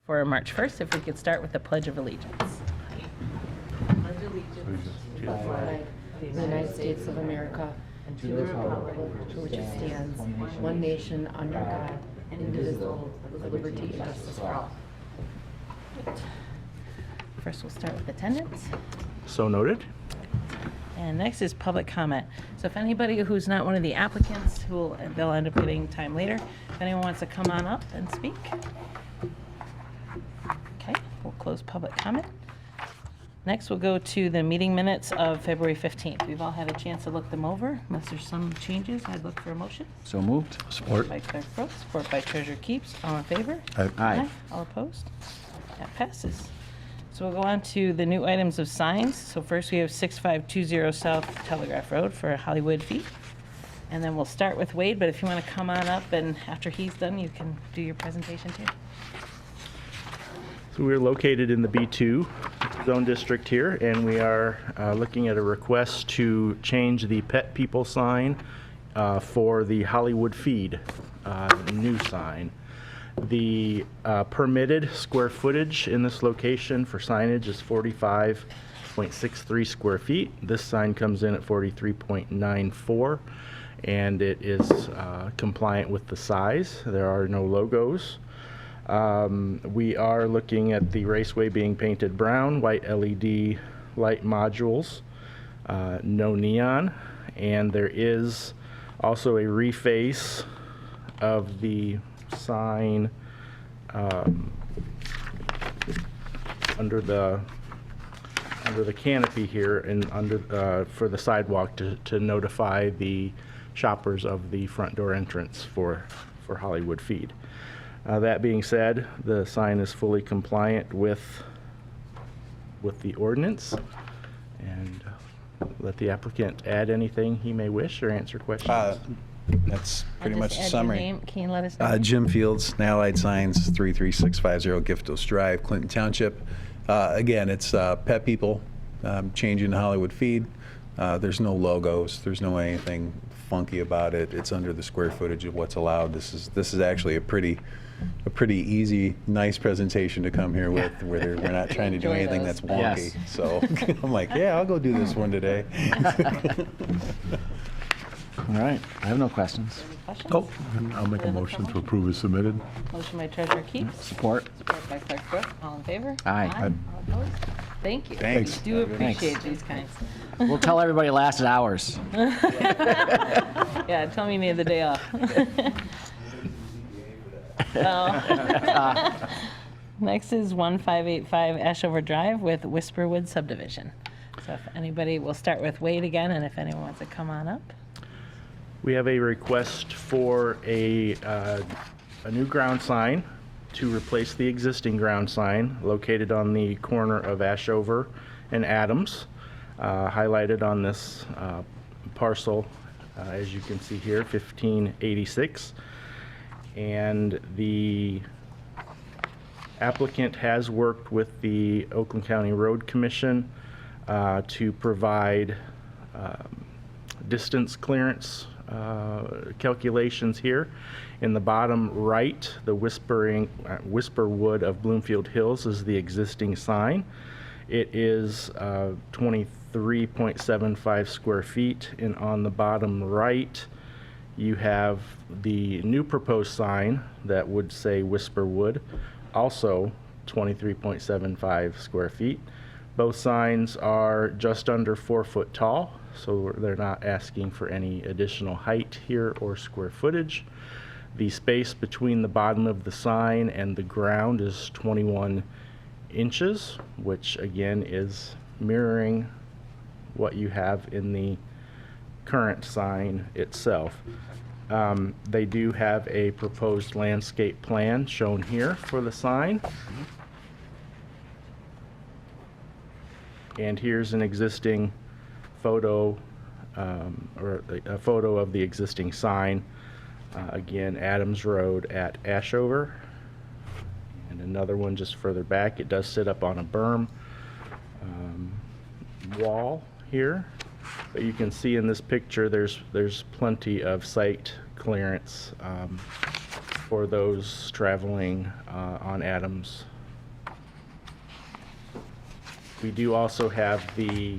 For March 1st, if we could start with the Pledge of Allegiance. Pledge allegiance to the flag of the United States of America and to the republic for which it stands, one nation under God, indivisible, with liberty and justice for all. First, we'll start with attendance. So noted. And next is public comment. So if anybody who's not one of the applicants, they'll end up getting time later. If anyone wants to come on up and speak. Okay, we'll close public comment. Next, we'll go to the meeting minutes of February 15th. We've all had a chance to look them over. Unless there's some changes, I'd look for a motion. So moved. Support. By Clerk Brooks, support by Treasurer Keeps. All in favor? Aye. All opposed? That passes. So we'll go on to the new items of signs. So first we have 6520 South Telegraph Road for Hollywood Feet. And then we'll start with Wade, but if you want to come on up and after he's done, you can do your presentation too. So we're located in the B2 zone district here, and we are looking at a request to change the pet people sign for the Hollywood feed new sign. The permitted square footage in this location for signage is 45.63 square feet. This sign comes in at 43.94, and it is compliant with the size. There are no logos. We are looking at the raceway being painted brown, white LED light modules, no neon, and there is also a reface of the sign under the canopy here and under for the sidewalk to notify the shoppers of the front door entrance for Hollywood Feed. That being said, the sign is fully compliant with the ordinance, and let the applicant add anything he may wish or answer questions. That's pretty And much just the add your summary. name. Can you let us know? Jim Fields, Allied Signs, 33650 Giftos Drive, Clinton Township. Again, it's pet people changing the Hollywood feed. There's no logos. There's no anything funky about it. It's under the square footage of what's allowed. This is actually a pretty easy, nice presentation to come here with, where we're not trying to do Enjoy anything those. that's wonky. Yes. So I'm like, yeah, I'll go do this one today. All right. I have no questions. Any questions? Oh, I'll make a motion to approve as submitted. Motion by Treasurer Keeps. Support. Support by Clerk Brooks. All in favor? Aye. All opposed? Thank you. Thanks. We do Thanks. appreciate these kinds. We'll tell everybody it lasted hours. Yeah, tell me you need the day off. Oh. Next is 1585 Ashover Drive with Whisperwood Subdivision. So if anybody, we'll start with Wade again, and if anyone wants to come on up. We have a request for a new ground sign to replace the existing ground sign located on the corner of Ashover and Adams, highlighted on this parcel, as you can see here, 1586. And the applicant has worked with the Oakland County Road Commission to provide distance clearance calculations here. In the bottom right, the Whisperwood of Bloomfield Hills is the existing sign. It is 23.75 square feet, and on the bottom right, you have the new proposed sign that would say Whisperwood, also 23.75 square feet. Both signs are just under 4 foot tall, so they're not asking for any additional height here or square footage. The space between the bottom of the sign and the ground is 21 inches, which again is mirroring what you have in the current sign itself. They do have a proposed landscape plan shown here for the sign. And here's an existing photo, or a photo of the existing sign. Again, Adams Road at Ashover. And another one just further back. It does sit up on a berm wall here. But you can see in this picture there's plenty of site clearance for those traveling on Adams. We do also have the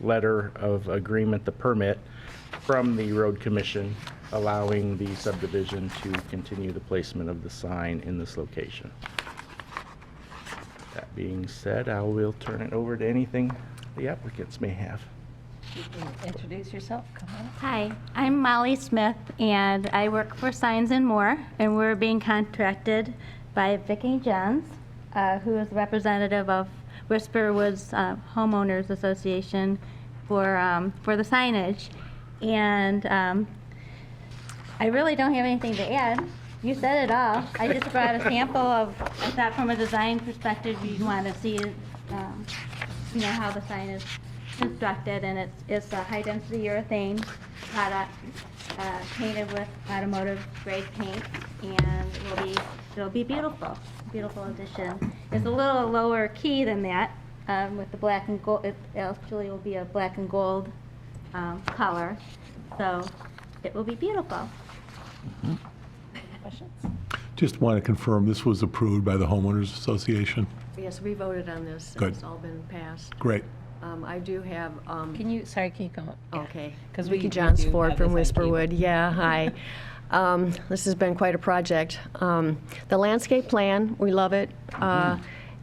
letter of agreement, the permit from the road commission allowing the subdivision to continue the placement of the sign in this location. That being said, I will turn it over to anything the applicants may have. You can introduce yourself, come on. Hi, I'm Molly Smith, and I work for Signs and More, and we're being contracted by Vicki Johns, who is representative of Whisperwood's Homeowners Association for the signage. And I really don't have anything to add. You said it all. I just brought a sample of, I thought from a design perspective, you'd want to see, how the sign is constructed, and it's a high-density urethane product painted with automotive-grade paint, and it'll be beautiful, beautiful addition. It's a little lower key than that with the black and gold. It actually will be a black and gold color, so it will be beautiful. Questions? Just want to confirm, this was approved by the homeowners association? Yes, we voted on this. Good. It's all been passed. Great. I do have, Can you come up? Yeah. okay. 'Cause Vicki we Johns do Ford have from this on Whisperwood. Yeah, hi. This has been quite a project. The landscape plan, we love it.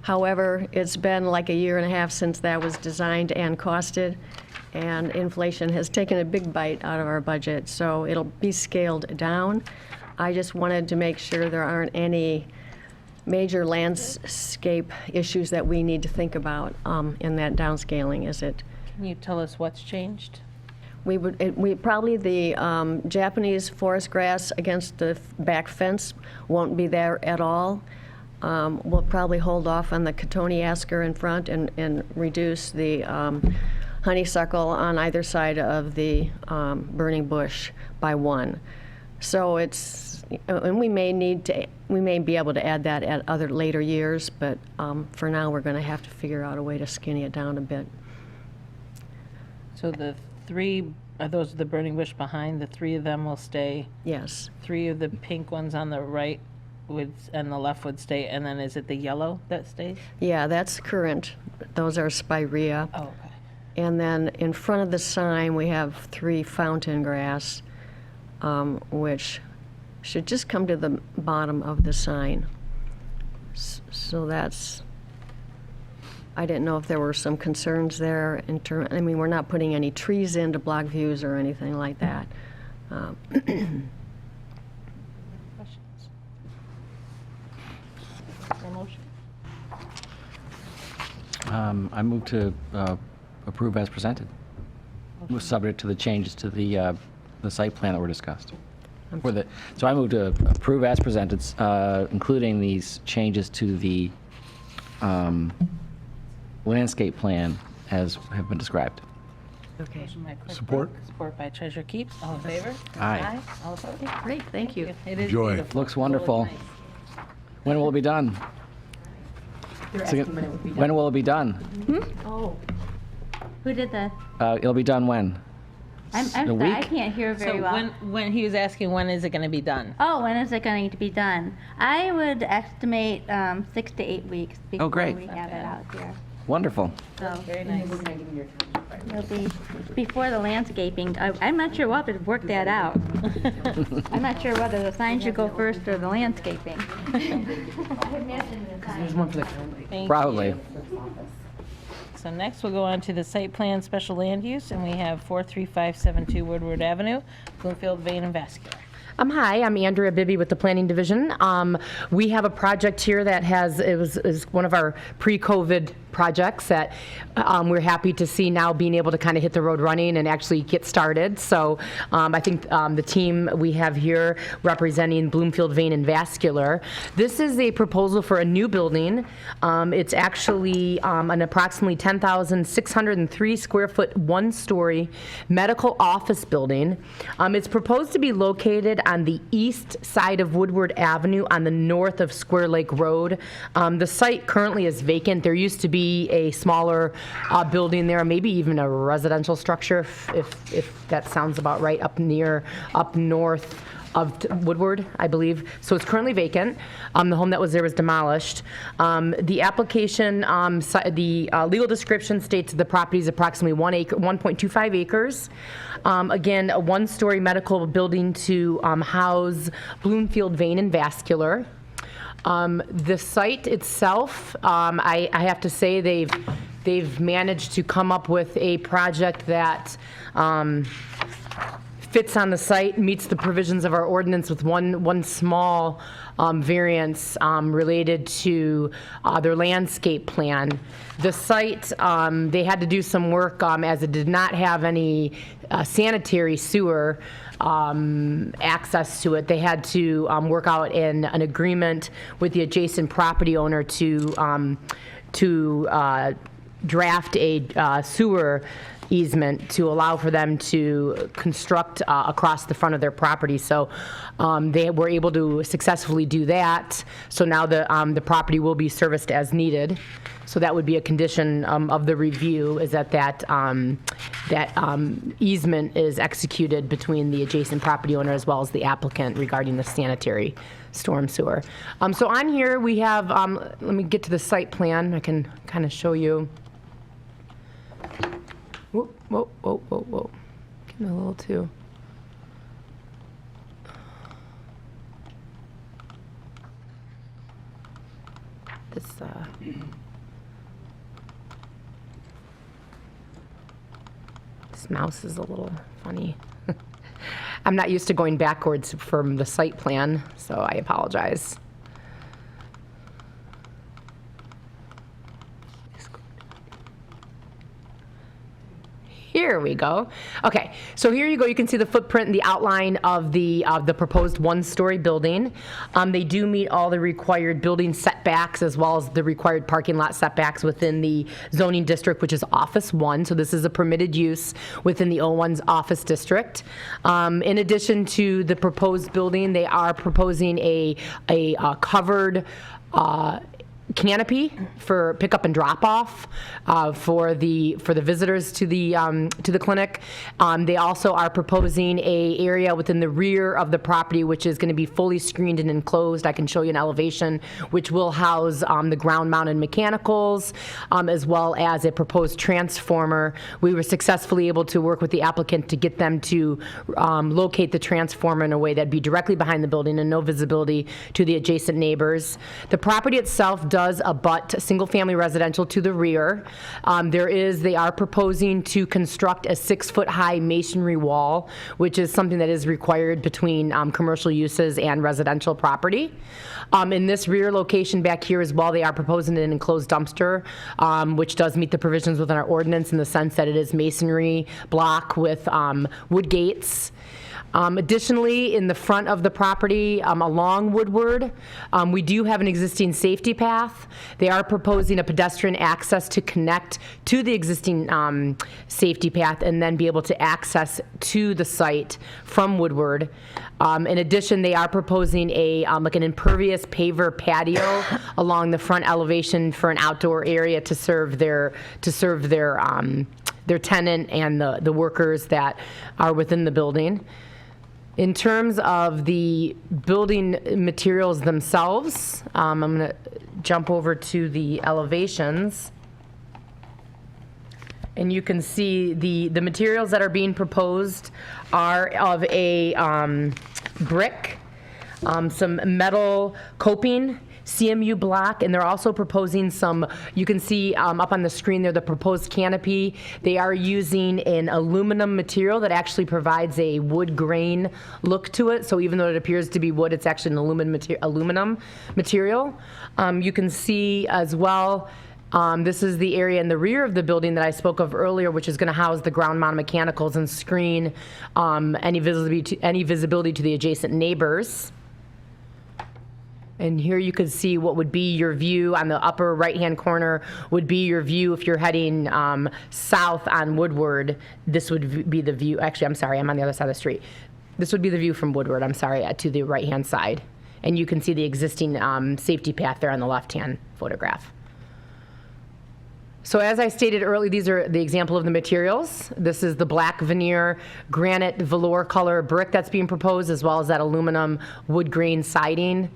However, it's been like a year and a half since that was designed and costed, and inflation has taken a big bite out of our budget, so it'll be scaled down. I just wanted to make sure there aren't any major landscape issues that we need to think about in that downscaling. Can you tell us what's changed? We probably the Japanese forest grass against the back fence won't be there at all. We'll probably hold off on the cotoneaster in front and reduce the honeysuckle on either side of the burning bush by one. So and we may be able to add that at other later years, but for now we're going to have to figure out a way to skinny it down a bit. So the three, are those the burning bush behind? The three of them will stay? Yes. Three of the pink ones on the right and the left would stay, and then is it the yellow that stays? Yeah, that's current. Those are spirea. Oh, okay. And then in front of the sign, we have 3 fountain grass, which should just come to the bottom of the sign. So that's, I didn't know if there were some concerns there I mean, we're not putting any trees in to block views or anything like that. Questions? No motion? I move to approve as presented, with subject to the changes to the site plan that were discussed. So I move to approve as presented, including these changes to the landscape plan as have been described. Okay, Motion by Clerk Support. Burke, Support by Treasurer Keeps. All in favor? Aye. All opposed? great, thank you. It is Enjoy. beautiful. Looks wonderful. It looks nice. When will it be done? When will it be done? Oh, Who did the, It'll be done when? I'm A sorry, I week? can't hear very So well. when he was asking, when is it going to be done? Oh, when is it going to be done? I would estimate 6 to 8 weeks before great. we have it out here. Wonderful. So Very nice. it'll be before the landscaping. I'm not sure, we'll have to work that out. I'm not sure whether the sign should go first or the landscaping. Thank Probably. you. So next we'll go on to the site plan special land use, and we have 43572 Woodward Avenue, Bloomfield Vein and Vascular. Hi, I'm Andrea Bibby with the Planning Division. We have a project here that is one of our pre-COVID projects that we're happy to see now being able to kind of hit the road running and actually get started. So I think the team we have here representing Bloomfield Vein and Vascular, this is a proposal for a new building. It's actually an approximately 10,603 square foot, 1-story medical office building. It's proposed to be located on the east side of Woodward Avenue on the north of Square Lake Road. The site currently is vacant. There used to be a smaller building there, maybe even a residential structure, if that sounds about right, up north Woodward, I believe. So it's currently vacant. The home that was there was demolished. The application, the legal description states the property is approximately 1.25 acres. Again, a one-story medical building to house Bloomfield Vein and Vascular. The site itself, I have to say they've managed to come up with a project that fits on the site, meets the provisions of our ordinance with one small variance related to their landscape plan. The site, they had to do some work as it did not have any sanitary sewer access to it. They had to work out an agreement with the adjacent property owner to draft a sewer easement to allow for them to construct across the front of their property. So they were able to successfully do that. So now the property will be serviced as needed. So that would be a condition of the review, is that easement is executed between the adjacent property owner as well as the applicant regarding the sanitary storm sewer. So on here we have, let me get to the site plan. I can kind of show you. Whoa, whoa, whoa, whoa, whoa. Getting a little too. This mouse is a little funny. I'm not used to going backwards from the site plan, so I apologize. Here we go. Okay, so here you go. You can see the footprint and the outline of the proposed one-story building. They do meet all the required building setbacks as well as the required parking lot setbacks within the zoning district, which is Office 1. So this is a permitted use within the O1's office district. In addition to the proposed building, they are proposing a covered canopy for pickup and drop off for the visitors to the clinic. They also are proposing a area within the rear of the property which is going to be fully screened and enclosed. I can show you an elevation which will house the ground mounted mechanicals as well as a proposed transformer. We were successfully able to work with the applicant to get them to locate the transformer in a way that'd be directly behind the building and no visibility to the adjacent neighbors. The property itself does abut single-family residential to the rear. They are proposing to construct a 6-foot-high masonry wall, which is something that is required between commercial uses and residential property. In this rear location back here as well, they are proposing an enclosed dumpster, which does meet the provisions within our ordinance in the sense that it is masonry block with wood gates. Additionally, in the front of the property along Woodward, we do have an existing safety path. They are proposing a pedestrian access to connect to the existing safety path and then be able to access to the site from Woodward. In addition, they are proposing like an impervious paver patio along the front elevation for an outdoor area to serve their tenant and the workers that are within the building. In terms of the building materials themselves, I'm going to jump over to the elevations. And you can see the materials that are being proposed are of a brick, some metal coping, CMU block, and they're also proposing some, you can see up on the screen there, the proposed canopy. They are using an aluminum material that actually provides a wood grain look to it. So even though it appears to be wood, it's actually an aluminum material. You can see as well, this is the area in the rear of the building that I spoke of earlier, which is going to house the ground mounted mechanicals and screen any visibility to the adjacent neighbors. And here you can see what would be your view on the upper right-hand corner would be your view if you're heading south on Woodward. This would be the view. Actually, I'm sorry, I'm on the other side of the street. This would be the view from Woodward, I'm sorry, to the right-hand side. And you can see the existing safety path there on the left-hand photograph. So as I stated earlier, these are the example of the materials. This is the black veneer granite velour color brick that's being proposed, as well as that aluminum wood grain siding,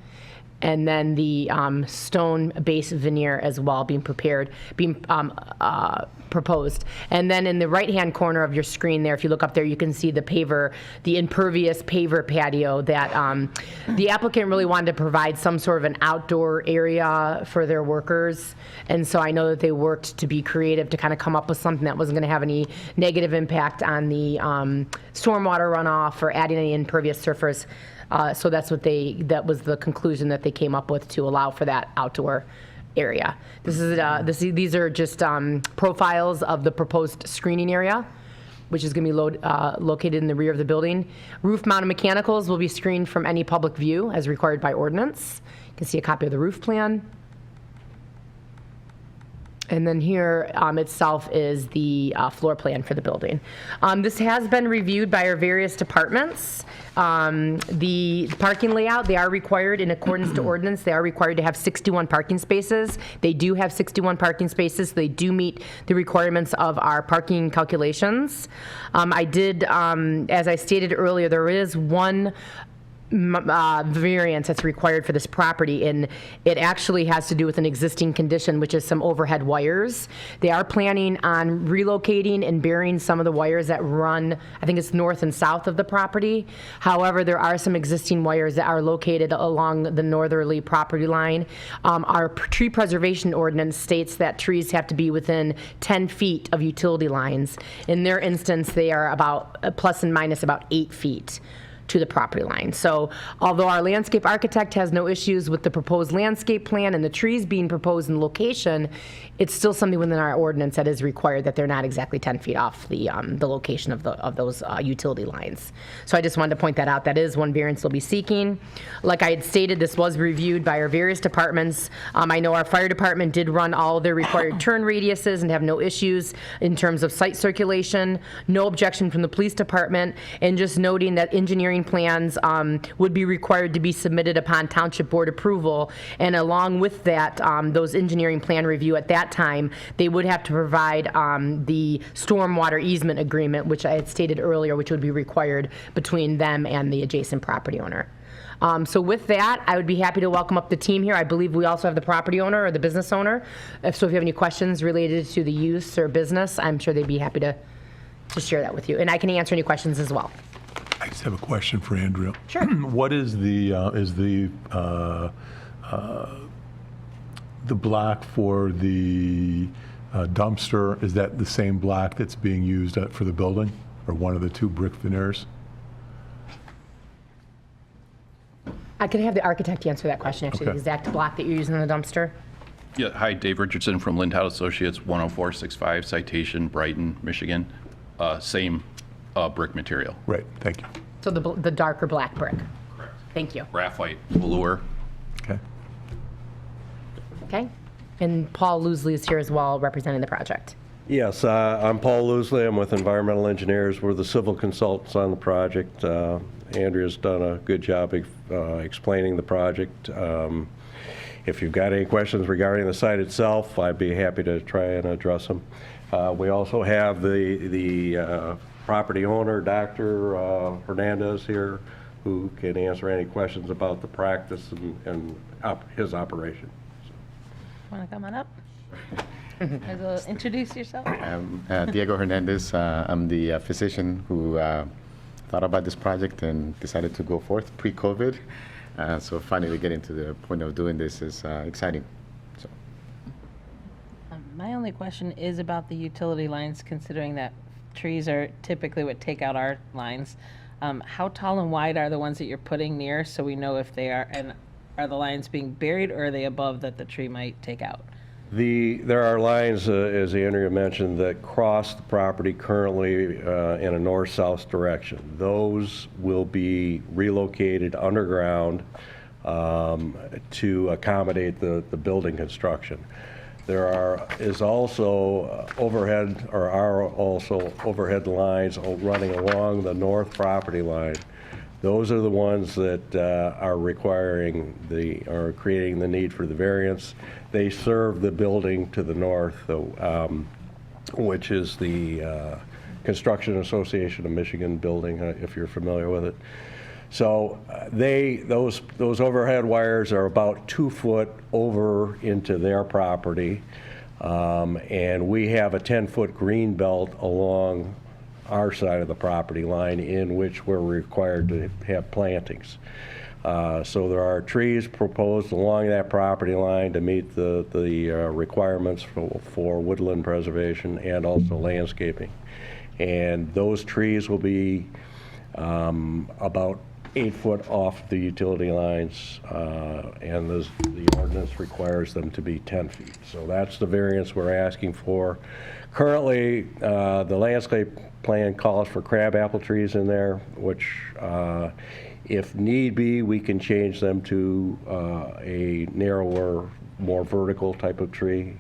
and then the stone base veneer as well being proposed. And then in the right-hand corner of your screen there, if you look up there, you can see the paver, the impervious paver patio that the applicant really wanted to provide some sort of an outdoor area for their workers. And so I know that they worked to be creative to kind of come up with something that wasn't going to have any negative impact on the stormwater runoff or adding any impervious surface. So that was the conclusion that they came up with to allow for that outdoor area. These are just profiles of the proposed screening area, which is going to be located in the rear of the building. Roof-mounted mechanicals will be screened from any public view as required by ordinance. You can see a copy of the roof plan. And then here itself is the floor plan for the building. This has been reviewed by our various departments. The parking layout, they are required in accordance to ordinance. They are required to have 61 parking spaces. They do have 61 parking spaces. So they do meet the requirements of our parking calculations. I did, as I stated earlier, there is one variance that's required for this property, and it actually has to do with an existing condition, which is some overhead wires. They are planning on relocating and burying some of the wires that run, I think it's north and south of the property. However, there are some existing wires that are located along the northerly property line. Our tree preservation ordinance states that trees have to be within 10 feet of utility lines. In their instance, they are about plus and minus about 8 feet to the property line. So although our landscape architect has no issues with the proposed landscape plan and the trees being proposed in location, it's still something within our ordinance that is required that they're not exactly 10 feet off the location of those utility lines. So I just wanted to point that out. That is one variance they'll be seeking. Like I had stated, this was reviewed by our various departments. I know our fire department did run all of their required turn radiuses and have no issues in terms of site circulation. No objection from the police department, and just noting that engineering plans would be required to be submitted upon township board approval, and along with that, those engineering plan review at that time, they would have to provide the stormwater easement agreement, which I had stated earlier, which would be required between them and the adjacent property owner. So with that, I would be happy to welcome up the team here. I believe we also have the property owner or the business owner. So if you have any questions related to the use or business, I'm sure they'd be happy to share that with you. And I can answer any questions as well. I just have a question for Andrea. Sure. What is the black for the dumpster? Is that the same black that's being used for the building, or one of the two brick veneers? I could have the architect answer that question, actually, Okay. the exact block that you're using in the dumpster. Yeah, hi, Dave Richardson from Lindhout Associates, 10465 Citation, Brighton, Michigan. Same brick material. Right, thank you. So the darker black brick. Correct. Thank you. Graphite velour. Okay. Okay. And Paul Loosley is here as well, representing the project. Yes, I'm Paul Loosley. I'm with Environmental Engineers. We're the civil consultants on the project. Andrea's done a good job explaining the project. If you've got any questions regarding the site itself, I'd be happy to try and address them. We also have the property owner, Dr. Hernandez, here, who can answer any questions about the practice and his operation. Want to come on up? Introduce yourself. I'm Diego Hernandez. I'm the physician who thought about this project and decided to go forth pre-COVID. So finally getting to the point of doing this is exciting. So. My only question is about the utility lines, considering that trees are typically what take out our lines. How tall and wide are the ones that you're putting near, so we know if they are, and are the lines being buried, or are they above that the tree might take out? There are lines, as Andrea mentioned, that cross the property currently in a north-south direction. Those will be relocated underground to accommodate the building construction. There is also overhead lines running along the north property line Those are the ones that are creating the need for the variance. They serve the building to the north, which is the Construction Association of Michigan building, if you're familiar with it. So those overhead wires are about 2 foot over into their property, and we have a 10-foot green belt along our side of the property line in which we're required to have plantings. So there are trees proposed along that property line to meet the requirements for woodland preservation and also landscaping. And those trees will be about 8 foot off the utility lines, and the ordinance requires them to be 10 feet. So that's the variance we're asking for. Currently, the landscape plan calls for crabapple trees in there, which, if need be, we can change them to a narrower, more vertical type of tree.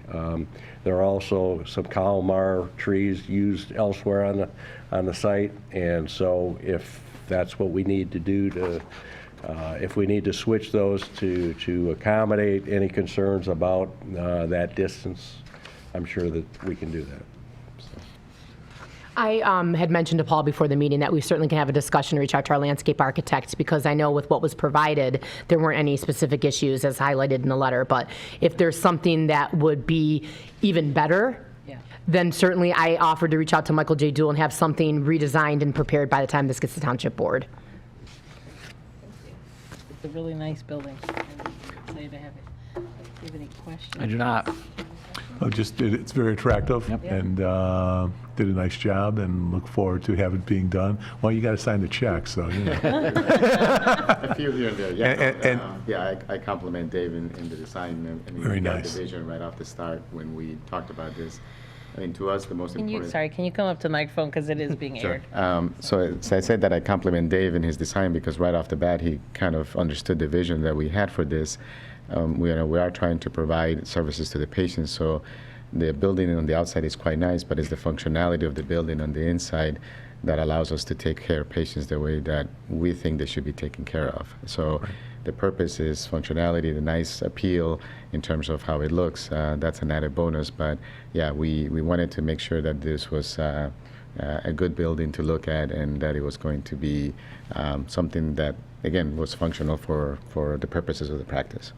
There are also some Kalmar trees used elsewhere on the site, and so if that's what we need to do if we need to switch those to accommodate any concerns about that distance, I'm sure that we can do that. I had mentioned to Paul before the meeting that we certainly can have a discussion, reach out to our landscape architects, because I know with what was provided, there weren't any specific issues as highlighted in the letter. But if there's something that would be even better, then certainly I offered to reach out to Michael J. Dool and have something redesigned and prepared by the time this gets to Township Board. It's a really nice building. I'm excited to have it. Do you have any questions? I do not. It's very attractive, Yep. and did a nice job, and look forward to have it being done. Well, you got to sign the check, so, you know. A few here and there, yeah. And- I compliment Dave in the design. I mean, Very we got nice. the vision right off the start when we talked about this. I mean, to us, the most important. Can you come up to the microphone because it is being aired? So I said that I compliment Dave in his design because right off the bat, he kind of understood the vision that we had for this. We are trying to provide services to the patients, so the building on the outside is quite nice, but it's the functionality of the building on the inside that allows us to take care of patients the way that we think they should be taken care of. So the purpose is functionality, the nice appeal in terms of how it looks. That's an added bonus, but yeah, we wanted to make sure that this was a good building to look at and that it was going to be something that, again, was functional for the purposes of the practice.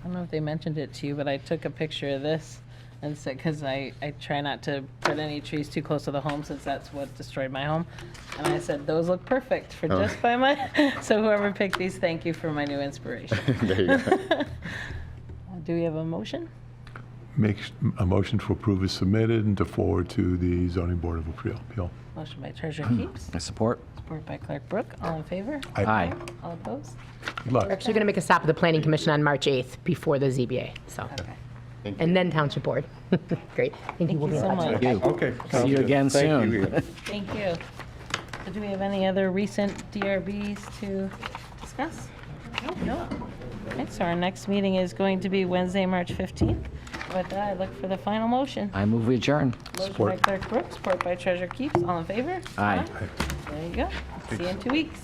I don't know if they mentioned it to you, but I took a picture of this and said, because I try not to put any trees too close to the home since that's what destroyed my home. And I said, those look perfect for just by my, so whoever picked these, thank you for my new inspiration. There you go. Do we have a motion? Make a motion to approve is submitted and to forward to the Zoning Board of Appeal. Motion by Treasurer Keeps, I support. support by Clerk Brooke. All in favor? Aye. All opposed? Good luck. We're actually going to make a stop at the Planning Commission on March 8th before the ZBA, so. Okay. And then Township Board. Great. Thank you. We'll be in so touch. much. Thank you. Okay. See you again soon. Thank you. So do we have any other recent DRBs to discuss? No. Okay, so our next meeting is going to be Wednesday, March 15th. With that, I look for the final motion. I move we adjourn. Motion Support. by Clerk Brooks, support by Treasurer Keeps. All in favor? Aye. There you go. See you in 2 weeks.